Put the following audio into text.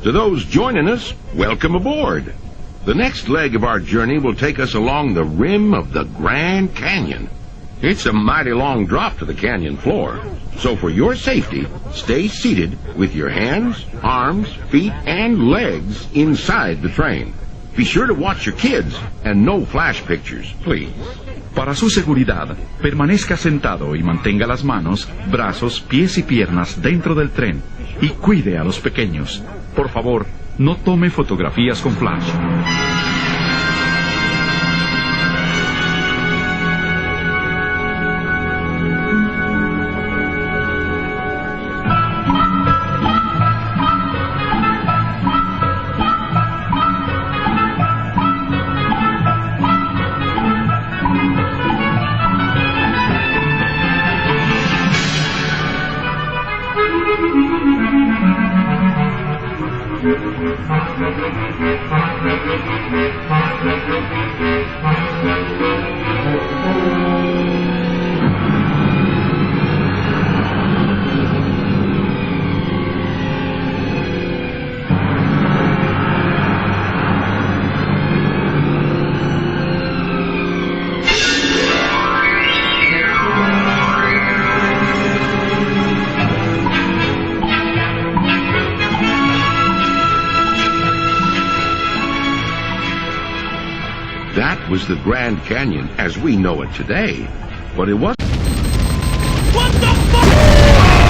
To those joining us, welcome aboard. The next leg of our journey will take us along the rim of the Grand Canyon. It's a mighty long drop to the canyon floor, so for your safety, stay seated with your hands, arms, feet, and legs inside the train. Be sure to watch your kids and no flash pictures, please. Para su seguridad, permanezca sentado y mantenga las manos, brazos, pies y piernas dentro del tren y cuide a los pequeños. Por favor, no tome fotografías con flash. That was the Grand Canyon as we know it today, but it wasn't.